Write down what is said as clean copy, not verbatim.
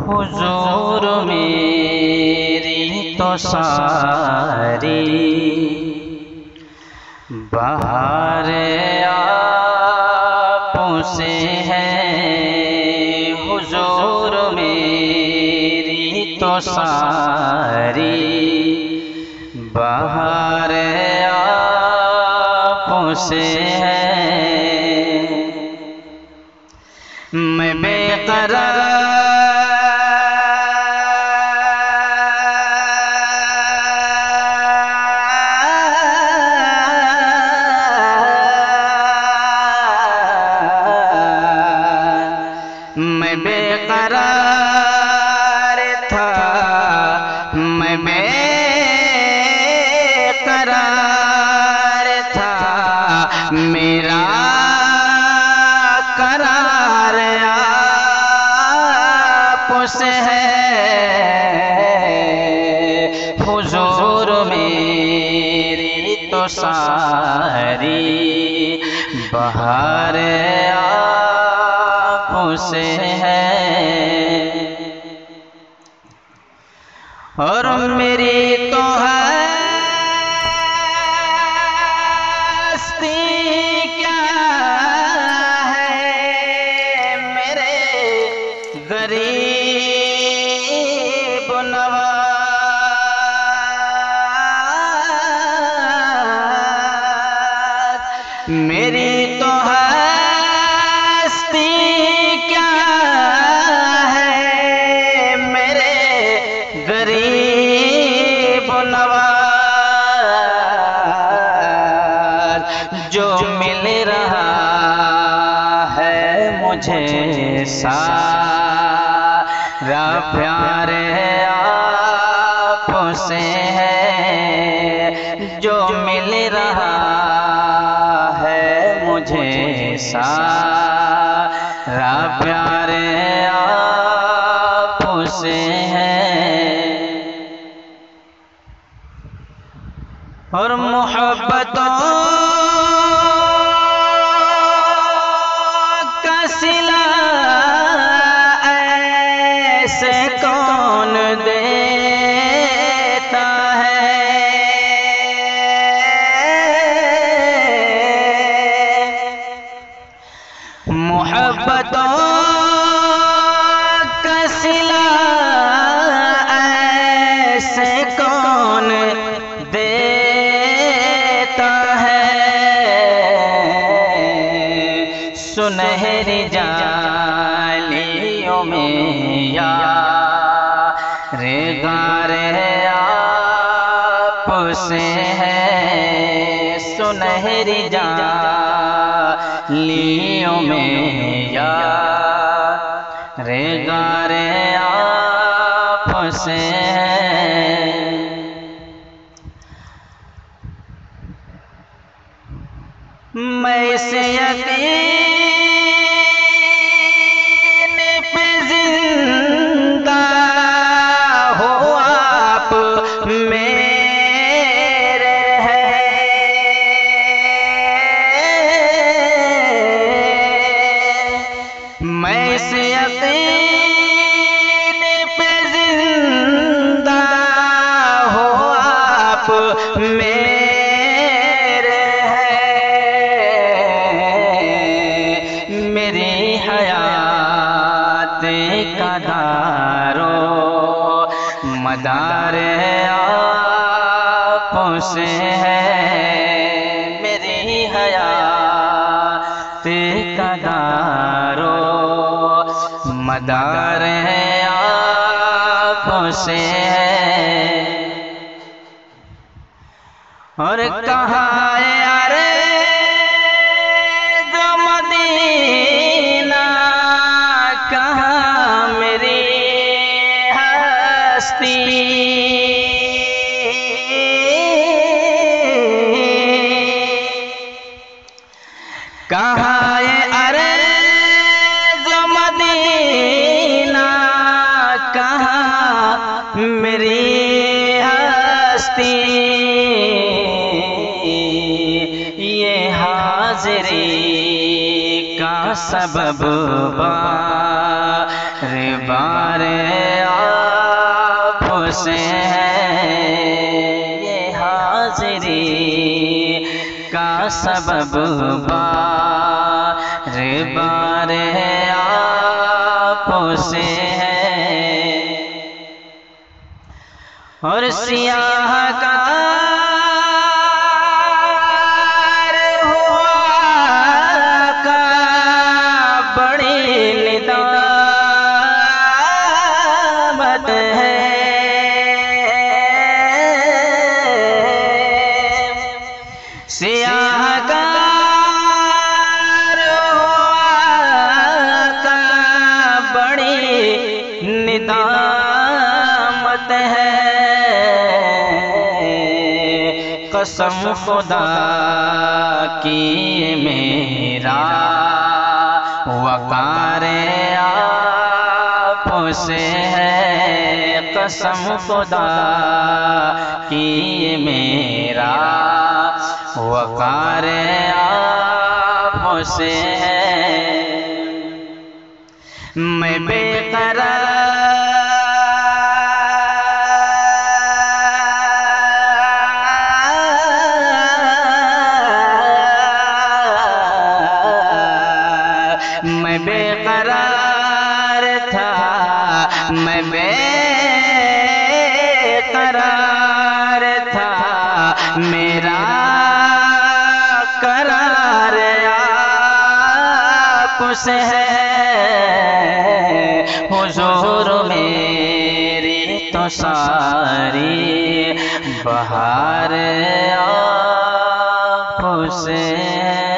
हुजूर मेरी तो सारी बहार आपों से है। हुजूर मेरी तो सारी बहार आपों से है। मैं बेकरार था, मैं बेकरार था। मेरा करार आपसे है। हुजूर मेरी तो सारी बहार आपसे है। और मेरी तो हस्ती क्या है, मेरे गरीब नवाज। मेरी तो हस्ती क्या है, मेरे गरीब नवाज। जो मिल रहा है मुझे सारा प्यार आपसे है। जो मिल रहा है मुझे सारा प्यार आपसे है। और मोहब्बतों का सिला ऐसे कौन देता है। मोहब्बतों का सिला ऐसे कौन देता है। सुनहरी जालियों में यार गार आपसे है। सुनहरी जालियों में यार गार आपसे है। मैं इसे यकीन पे जिंदा हो आप मेरे हैं। मैं इसे यकीन पे जिंदा हो आप मेरे हैं। मेरी हयात का दारो मदार आपसे है। मेरी हयात का दारो मदार आपसे है। और कहाँ यारे जो मदीना, कहाँ मेरी हस्ती। कहाँ अरे जो मदीना, कहाँ मेरी हस्ती। ये हाज़िरी का सबब बार बार सबब बार बार आपसे है। और सियाह का सियाहकार का बड़ी निदामत है। कसम खुदा की मेरा वकार आपसे है। कसम खुदा की मेरा वकार आपसे है। मैं बेकरार मैं बेकरार था, मैं बेकरार था, मेरा करार आपसे है। हुजूर मेरी तो सारी बहार आपसे है।